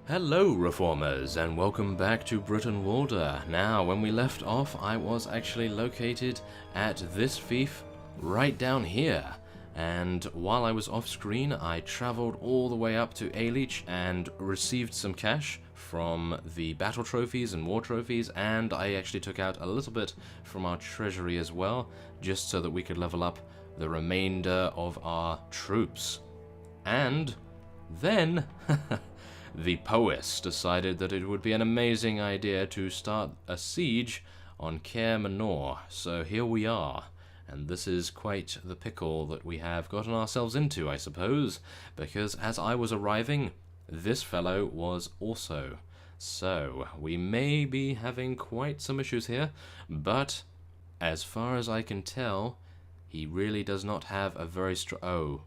Hello Reformers, and welcome back to Brytenwalda. Now, when we left off, I was actually located at this fief right down here. And while I was off screen, I travelled all the way up to Aed and received some cash from the battle trophies and war trophies, and I actually took out a little bit from our treasury as well, just so that we could level up the remainder of our troops. And then the Poes decided that it would be an amazing idea to start a siege on K Manor. So here we are, and this is quite the pickle that we have gotten ourselves into, I suppose, because as I was arriving, this fellow was also. So we may be having quite some issues here, but as far as I can tell, he really does not have a very strong...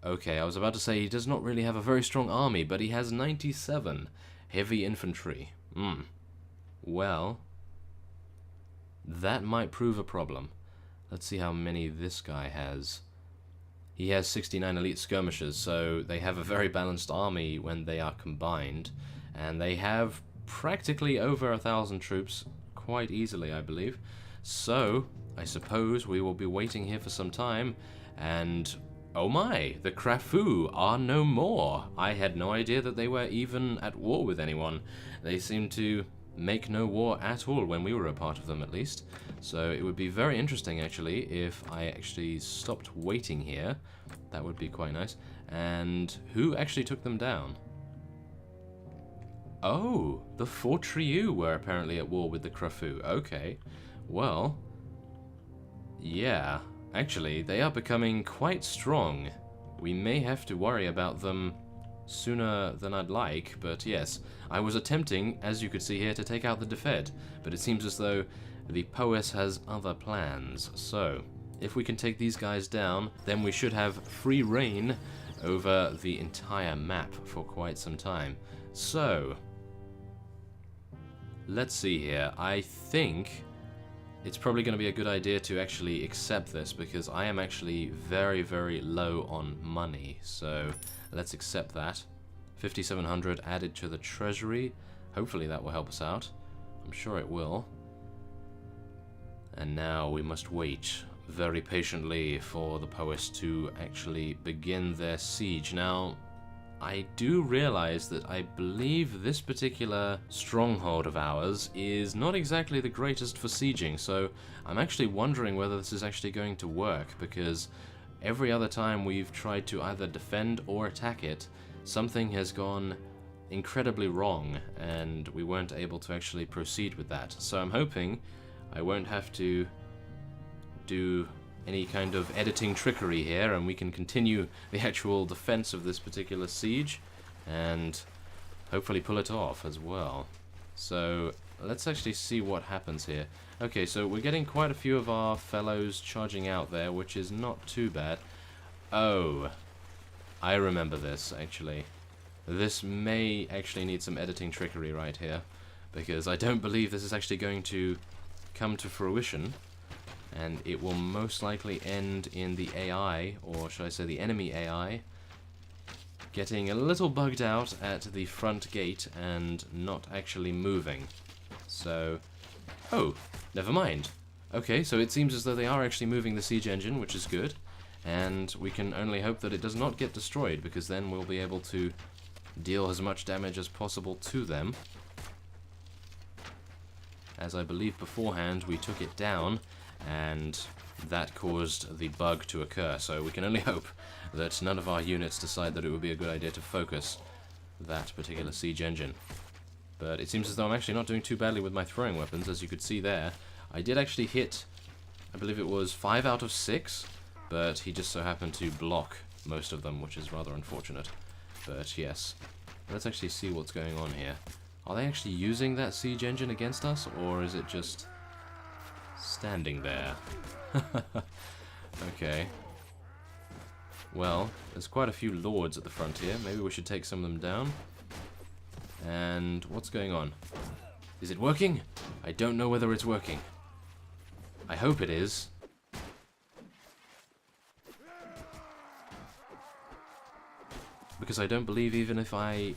Okay, I was about to say he does not really have a very strong army, but he has 97 heavy infantry. Well, that might prove a problem. Let's see how many this guy has. He has 69 elite skirmishers, so they have a very balanced army when they are combined. And they have practically over 1,000 troops, quite easily, I believe. So, I suppose we will be waiting here for some time, and... oh my, the Krafu are no more. I had no idea that they were even at war with anyone. They seemed to make no war at all when we were a part of them, at least. So it would be very interesting, actually, if I actually stopped waiting here. That would be quite nice. And who actually took them down? Oh, the Fortriu were apparently at war with the Krafu. Okay, well, yeah. Actually, they are becoming quite strong. We may have to worry about them sooner than I'd like, but yes, I was attempting, as you could see here, to take out the Defed, but it seems as though the Poes has other plans. So, if we can take these guys down, then we should have free reign over the entire map for quite some time. So, let's see here. I think it's probably going to be a good idea to actually accept this, because I am actually very, very low on money. So let's accept that. 5,700 added to the treasury. Hopefully that will help us out. I'm sure it will. And now we must wait very patiently for the Poes to actually begin their siege. Now, I do realize that I believe this particular stronghold of ours is not exactly the greatest for sieging, so I'm actually wondering whether this is actually going to work, because every other time we've tried to either defend or attack it, something has gone incredibly wrong, and we weren't able to actually proceed with that. So I'm hoping I won't have to do any kind of editing trickery here, and we can continue the actual defense of this particular siege and hopefully pull it off as well. So let's actually see what happens here. Okay, so we're getting quite a few of our fellows charging out there, which is not too bad. Oh, I remember this, actually. This may actually need some editing trickery right here, because I don't believe this is actually going to come to fruition. And it will most likely end in the AI, or should I say the enemy AI, getting a little bugged out at the front gate and not actually moving. So, oh, never mind. Okay, so it seems as though they are actually moving the siege engine, which is good. And we can only hope that it does not get destroyed, because then we'll be able to deal as much damage as possible to them. As I believe beforehand, we took it down, and that caused the bug to occur, so we can only hope that none of our units decide that it would be a good idea to focus that particular siege engine. But it seems as though I'm actually not doing too badly with my throwing weapons, as you could see there. I did actually hit, I believe it was 5 out of 6, but he just so happened to block most of them, which is rather unfortunate. But yes, let's actually see what's going on here. Are they actually using that siege engine against us, or is it just standing there? Okay. Well, there's quite a few lords at the front here. Maybe we should take some of them down. And what's going on? Is it working? I don't know whether it's working. I hope it is. Because I don't believe even if I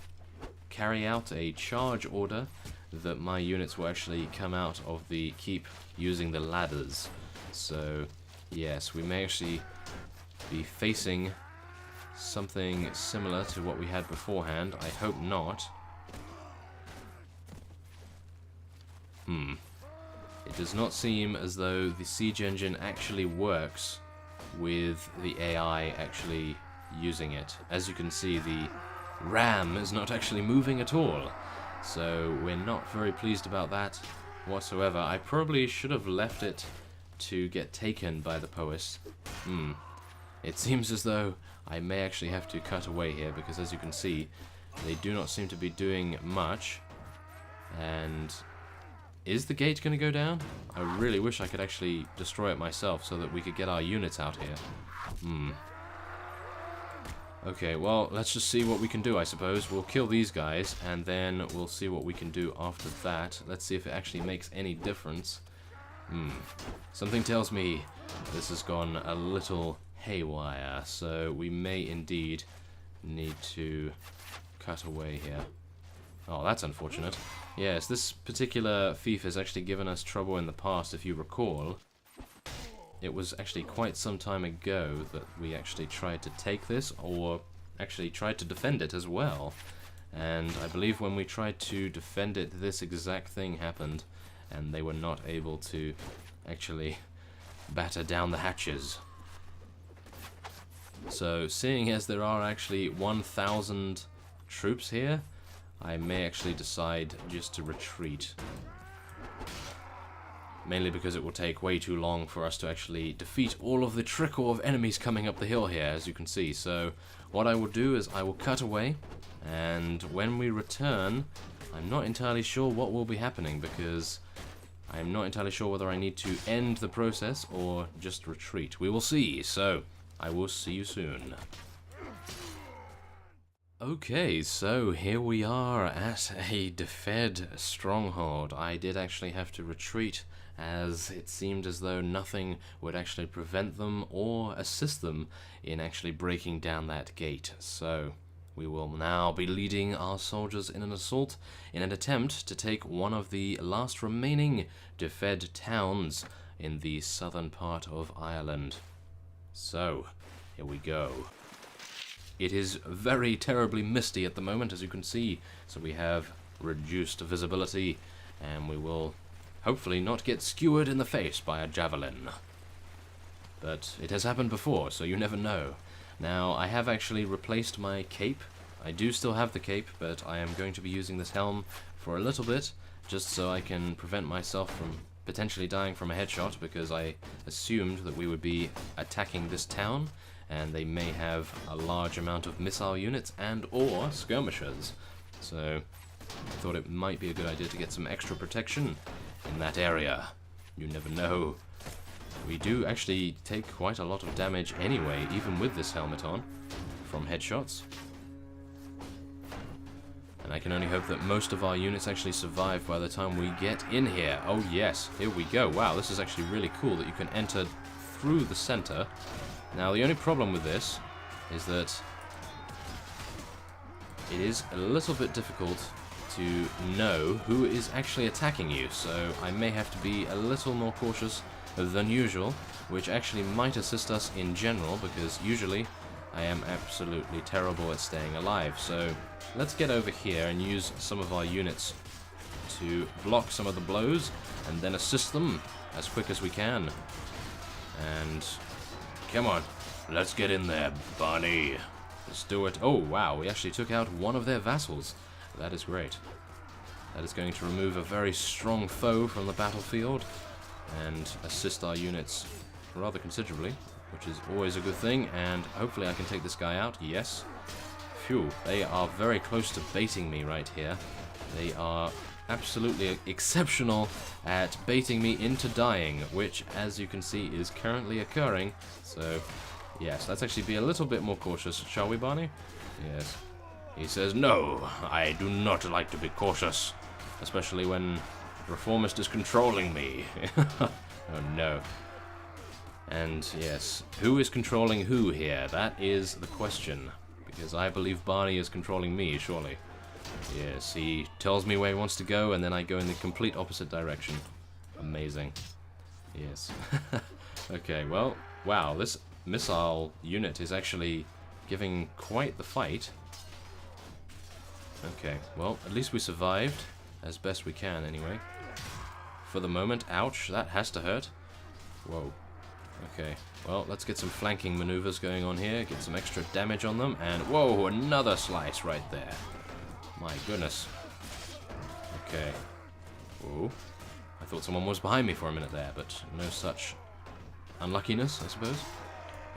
carry out a charge order, that my units will actually come out of the keep using the ladders. So, yes, we may actually be facing something similar to what we had beforehand. I hope not. It does not seem as though the siege engine actually works with the AI actually using it. As you can see, the RAM is not actually moving at all. So we're not very pleased about that whatsoever. I probably should have left it to get taken by the Poist. It seems as though I may actually have to cut away here, because as you can see, they do not seem to be doing much. And is the gate going to go down? I really wish I could actually destroy it myself so that we could get our units out here. Okay, well, let's just see what we can do, I suppose. We'll kill these guys, and then we'll see what we can do after that. Let's see if it actually makes any difference. Something tells me this has gone a little haywire, so we may indeed need to cut away here. Oh, that's unfortunate. Yes, this particular thief has actually given us trouble in the past, if you recall. It was actually quite some time ago that we actually tried to take this, or actually tried to defend it as well. And I believe when we tried to defend it, this exact thing happened, and they were not able to actually batter down the hatches. So, seeing as there are actually 1,000 troops here, I may actually decide just to retreat. Mainly because it will take way too long for us to actually defeat all of the trickle of enemies coming up the hill here, as you can see. So what I will do is I will cut away, and when we return, I'm not entirely sure what will be happening, because I'm not entirely sure whether I need to end the process or just retreat. We will see, so I will see you soon. Okay, so here we are at Aed Stronghold. I did actually have to retreat, as it seemed as though nothing would actually prevent them or assist them in actually breaking down that gate. So we will now be leading our soldiers in an assault in an attempt to take one of the last remaining defed towns in the southern part of Ireland. So, here we go. It is very terribly misty at the moment, as you can see, so we have reduced visibility, and we will hopefully not get skewered in the face by a javelin. But it has happened before, so you never know. Now, I have actually replaced my cape. I do still have the cape, but I am going to be using this helm for a little bit, just so I can prevent myself from potentially dying from a headshot, because I assumed that we would be attacking this town, and they may have a large amount of missile units and or skirmishers. So I thought it might be a good idea to get some extra protection in that area. You never know. We do actually take quite a lot of damage anyway, even with this helmet on, from headshots. And I can only hope that most of our units actually survive by the time we get in here. Oh yes, here we go. Wow, this is actually really cool that you can enter through the center. Now, the only problem with this is that it is a little bit difficult to know who is actually attacking you, so I may have to be a little more cautious than usual, which actually might assist us in general, because usually I am absolutely terrible at staying alive. So let's get over here and use some of our units to block some of the blows, and then assist them as quick as we can. And come on, let's get in there, Barney. Let's do it. Oh, wow, we actually took out one of their vassals. That is great. That is going to remove a very strong foe from the battlefield and assist our units rather considerably, which is always a good thing, and hopefully I can take this guy out. Yes. Phew, they are very close to baiting me right here. They are absolutely exceptional at baiting me into dying, which, as you can see, is currently occurring. So, yes, let's actually be a little bit more cautious, shall we, Barney? Yes. He says, no, I do not like to be cautious, especially when Reformist is controlling me. Oh, no. And, yes, who is controlling who here? That is the question, because I believe Barney is controlling me, surely. Yes, he tells me where he wants to go, and then I go in the complete opposite direction. Amazing. Yes. Okay, well, wow, this missile unit is actually giving quite the fight. Okay, well, at least we survived, as best we can, anyway. For the moment, ouch, that has to hurt. Whoa. Okay, well, let's get some flanking maneuvers going on here, get some extra damage on them, and whoa, another slice right there. My goodness. Okay. Whoa. I thought someone was behind me for a minute there, but no such unluckiness, I suppose.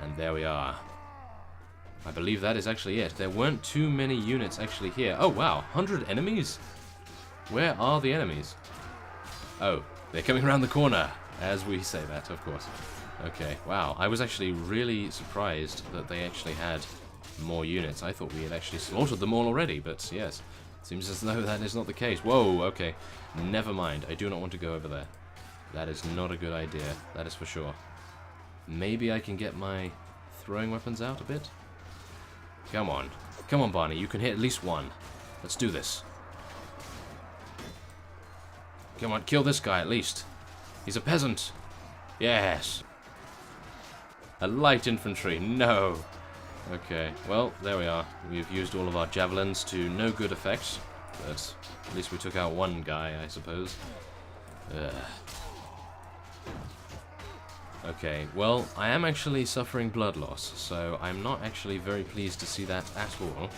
And there we are. I believe that is actually it. There weren't too many units actually here. Oh, wow. 100 enemies? Where are the enemies? Oh, they're coming around the corner, as we say that, of course. Okay, wow. I was actually really surprised that they actually had more units. I thought we had actually slaughtered them all already, but yes. Seems as though that is not the case. Whoa, okay. Never mind. I do not want to go over there. That is not a good idea. That is for sure. Maybe I can get my throwing weapons out a bit? Come on. Come on, Barney. You can hit at least one. Let's do this. Come on, kill this guy at least. He's a peasant. Yes. A light infantry. No. Okay, well, there we are. We've used all of our javelins to no good effect, but at least we took out one guy, I suppose. Ugh. Okay, well, I am actually suffering blood loss, so I'm not actually very pleased to see that at all.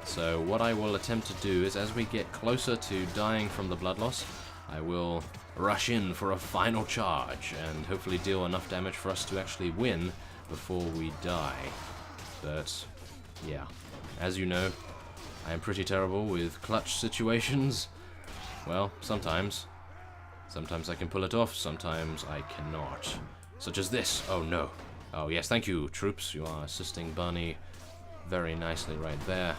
So what I will attempt to do is, as we get closer to dying from the blood loss, I will rush in for a final charge, and hopefully deal enough damage for us to actually win before we die. But, yeah, as you know, I am pretty terrible with clutch situations. Well, sometimes. Sometimes I can pull it off, sometimes I cannot. Such as this. Oh, no. Oh, yes, thank you, troops. You are assisting Barney very nicely right there.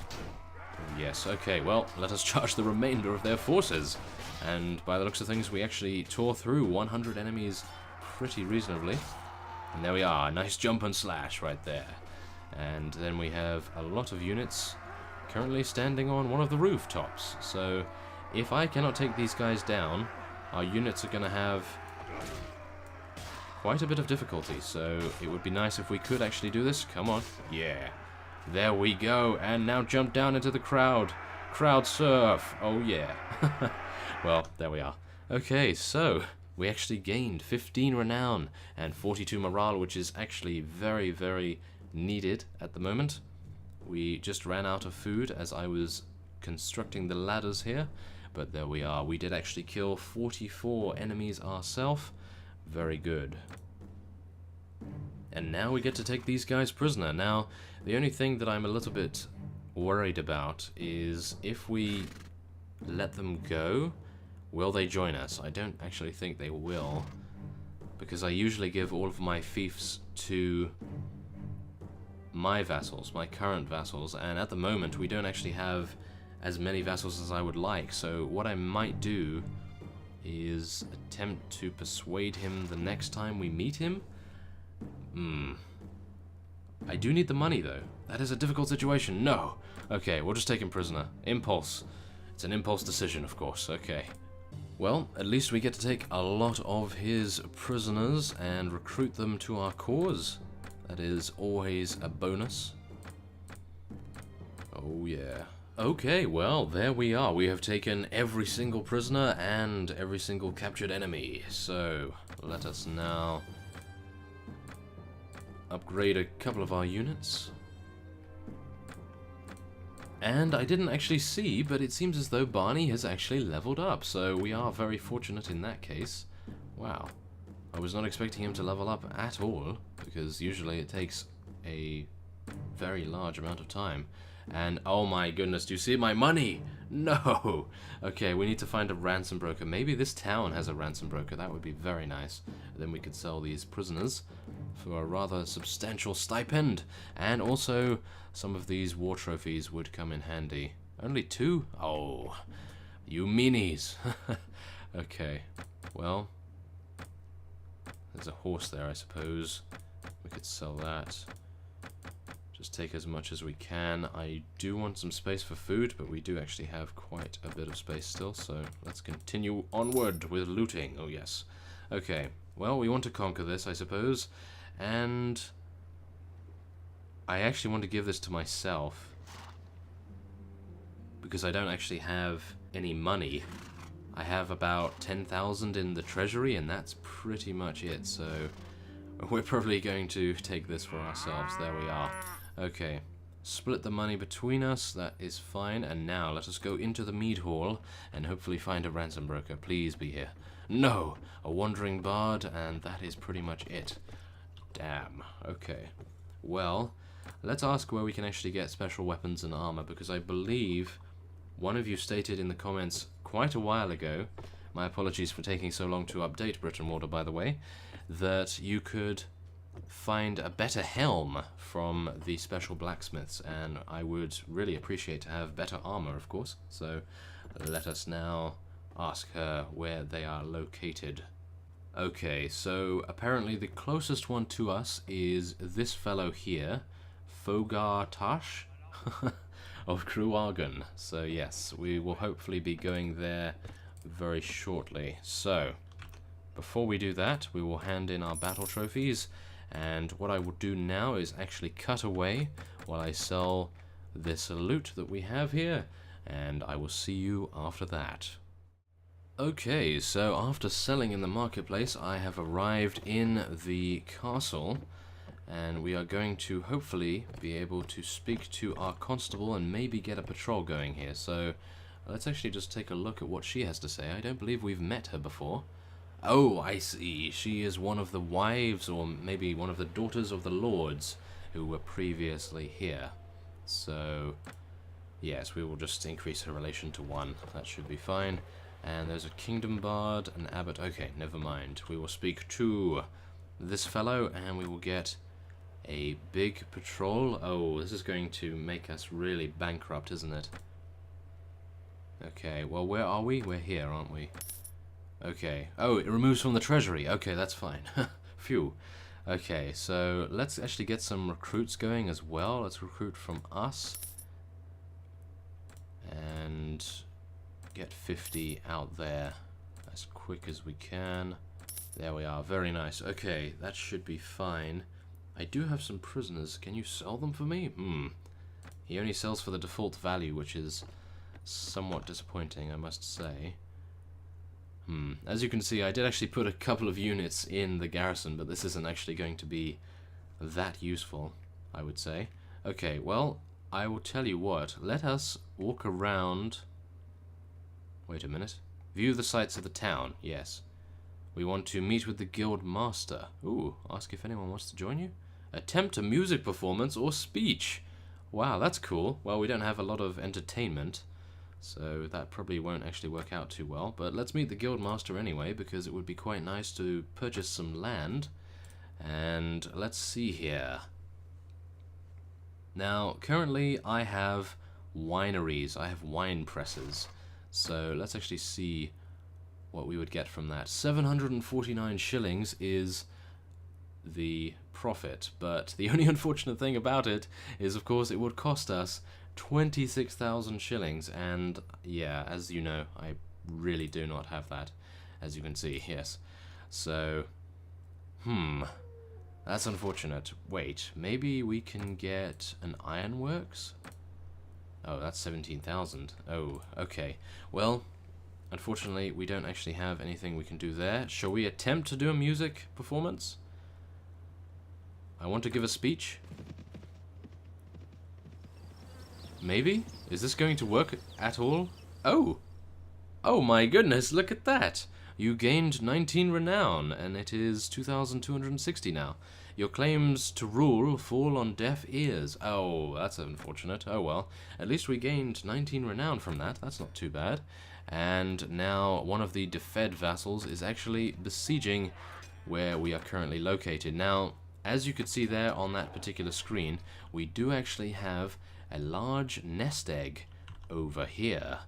Yes, okay, well, let us charge the remainder of their forces. And by the looks of things, we actually tore through 100 enemies pretty reasonably. And there we are, nice jump and slash right there. And then we have a lot of units currently standing on one of the rooftops. So if I cannot take these guys down, our units are going to have quite a bit of difficulty. So it would be nice if we could actually do this. Come on. Yeah. There we go. And now jump down into the crowd. Crowd surf. Oh yeah. Well, there we are. Okay, so we actually gained 15 renown and 42 morale, which is actually very, very needed at the moment. We just ran out of food as I was constructing the ladders here, but there we are. We did actually kill 44 enemies ourselves. Very good. And now we get to take these guys prisoner. Now, the only thing that I'm a little bit worried about is if we let them go, will they join us? I don't actually think they will, because I usually give all of my fiefs to my vassals, my current vassals, and at the moment we don't actually have as many vassals as I would like. So what I might do is attempt to persuade him the next time we meet him. I do need the money though. That is a difficult situation. No. Okay, we'll just take him prisoner. Impulse. It's an impulse decision, of course. Okay. Well, at least we get to take a lot of his prisoners and recruit them to our cause. That is always a bonus. Oh yeah. Okay, well, there we are. We have taken every single prisoner and every single captured enemy. So, let us now upgrade a couple of our units. And I didn't actually see, but it seems as though Barney has actually leveled up. So we are very fortunate in that case. Wow. I was not expecting him to level up at all, because usually it takes a very large amount of time. And oh my goodness, do you see my money? No! Okay, we need to find a ransom broker. Maybe this town has a ransom broker. That would be very nice. Then we could sell these prisoners for a rather substantial stipend. And also, some of these war trophies would come in handy. Only 2? Oh, you meanies. Okay, well, there's a horse there, I suppose. We could sell that. Just take as much as we can. I do want some space for food, but we do actually have quite a bit of space still, so let's continue onward with looting. Oh, yes. Okay, well, we want to conquer this, I suppose, and I actually want to give this to myself because I don't actually have any money. I have about 10,000 in the treasury, and that's pretty much it, so we're probably going to take this for ourselves. There we are. Okay, split the money between us, that is fine, and now let us go into the mead hall and hopefully find a ransom broker. Please be here. No! A wandering bard, and that is pretty much it. Damn. Okay. Well, let's ask where we can actually get special weapons and armor, because I believe one of you stated in the comments quite a while ago, my apologies for taking so long to update Brytenwalda, by the way, that you could find a better helm from the special blacksmiths, and I would really appreciate to have better armor, of course. So let us now ask her where they are located. Okay, so apparently the closest one to us is this fellow here, Fogar Tash of Kruagen. So yes, we will hopefully be going there very shortly. So before we do that, we will hand in our battle trophies, and what I will do now is actually cut away while I sell this loot that we have here, and I will see you after that. Okay, so after selling in the marketplace, I have arrived in the castle, and we are going to hopefully be able to speak to our constable and maybe get a patrol going here. So let's actually just take a look at what she has to say. I don't believe we've met her before. Oh, I see. She is one of the wives, or maybe one of the daughters of the lords who were previously here. So yes, we will just increase her relation to 1. That should be fine. And there's a kingdom bard, an abbot. Okay, never mind. We will speak to this fellow, and we will get a big patrol. Oh, this is going to make us really bankrupt, isn't it? Okay, well, where are we? We're here, aren't we? Okay. Oh, it removes from the treasury. Okay, that's fine. Phew. Okay, so let's actually get some recruits going as well. Let's recruit from us. And get 50 out there as quick as we can. There we are. Very nice. Okay, that should be fine. I do have some prisoners. Can you sell them for me? He only sells for the default value, which is somewhat disappointing, I must say. As you can see, I did actually put a couple of units in the garrison, but this isn't actually going to be that useful, I would say. Okay, well, I will tell you what. Let us walk around. Wait a minute. View the sights of the town. Yes. We want to meet with the guild master. Ooh, ask if anyone wants to join you. Attempt a music performance or speech. Wow, that's cool. Well, we don't have a lot of entertainment, so that probably won't actually work out too well. But let's meet the guild master anyway, because it would be quite nice to purchase some land. And let's see here. Now, currently I have wineries. I have wine presses. So let's actually see what we would get from that. 749 shillings is the profit, but the only unfortunate thing about it is, of course, it would cost us 26,000 shillings, and yeah, as you know, I really do not have that, as you can see, yes. So, that's unfortunate. Wait, maybe we can get an ironworks? Oh, that's 17,000. Oh, okay. Well, unfortunately, we don't actually have anything we can do there. Shall we attempt to do a music performance? I want to give a speech. Maybe? Is this going to work at all? Oh! Oh my goodness, look at that! You gained 19 renown, and it is 2,260 now. Your claims to rule fall on deaf ears. Oh, that's unfortunate. Oh well. At least we gained 19 renown from that. That's not too bad. And now one of the defed vassals is actually besieging where we are currently located. Now, as you could see there on that particular screen, we do actually have a large nest egg over here.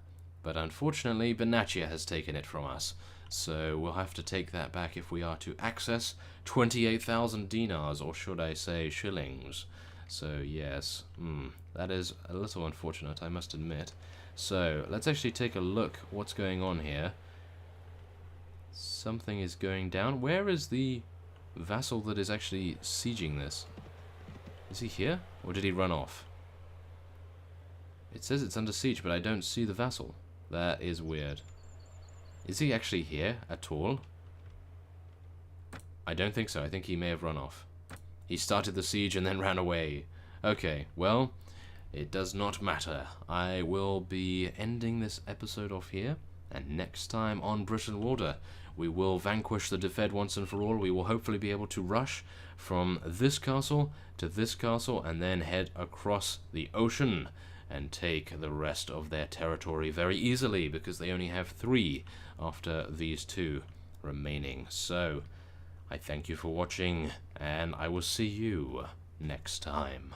But unfortunately, Benatia has taken it from us. So we'll have to take that back if we are to access 28,000 dinars, or should I say shillings. So, yes, that is a little unfortunate, I must admit. So, let's actually take a look what's going on here. Something is going down. Where is the vassal that is actually sieging this? Is he here? Or did he run off? It says it's under siege, but I don't see the vassal. That is weird. Is he actually here at all? I don't think so. I think he may have run off. He started the siege and then ran away. Okay, well, it does not matter. I will be ending this episode off here. And next time on Brytenwalda, we will vanquish the Defed once and for all. We will hopefully be able to rush from this castle to this castle and then head across the ocean and take the rest of their territory very easily, because they only have 3 after these 2 remaining. So, I thank you for watching, and I will see you next time.